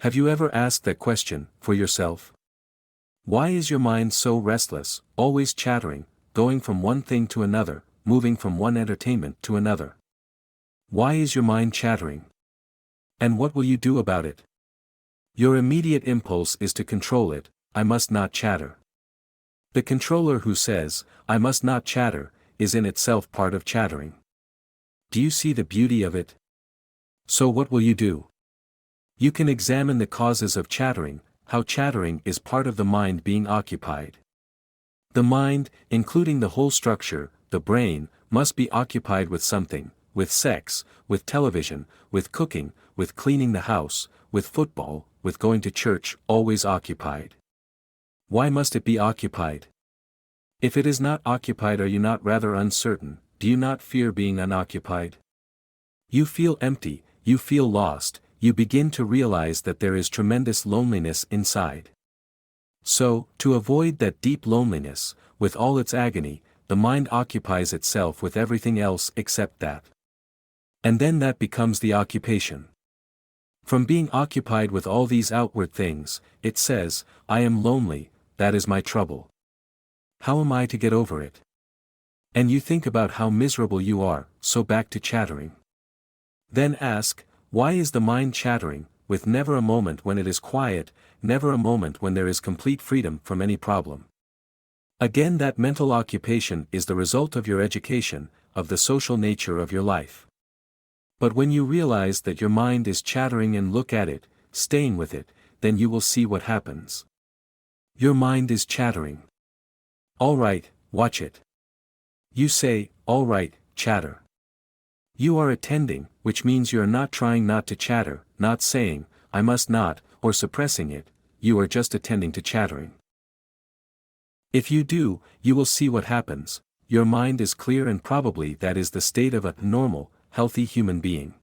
Have you ever asked that question, for yourself? Why is your mind so restless, always chattering, going from one thing to another, moving from one entertainment to another? Why is your mind chattering? And what will you do about it? Your immediate impulse is to control it. I must not chatter. The controller who says, I must not chatter, is in itself part of chattering. Do you see the beauty of it? So what will you do? You can examine the causes of chattering, how chattering is part of the mind being occupied. The mind, including the whole structure, the brain, must be occupied with something, with sex, with television, with cooking, with cleaning the house, with football, with going to church, always occupied. Why must it be occupied? If it is not occupied, are you not rather uncertain? Do you not fear being unoccupied? You feel empty, you feel lost, you begin to realize that there is tremendous loneliness inside. So, to avoid that deep loneliness, with all its agony, the mind occupies itself with everything else except that. And then that becomes the occupation. From being occupied with all these outward things, it says, I am lonely, that is my trouble. How am I to get over it? And you think about how miserable you are, so back to chattering. Then ask, why is the mind chattering, with never a moment when it is quiet, never a moment when there is complete freedom from any problem? Again, that mental occupation is the result of your education, of the social nature of your life. But when you realize that your mind is chattering and look at it, staying with it, then you will see what happens. Your mind is chattering. All right, watch it. You say, all right, chatter. You are attending, which means you are not trying not to chatter, not saying, I must not, or suppressing it, you are just attending to chattering. If you do, you will see what happens. Your mind is clear, and probably that is the state of a normal, healthy human being.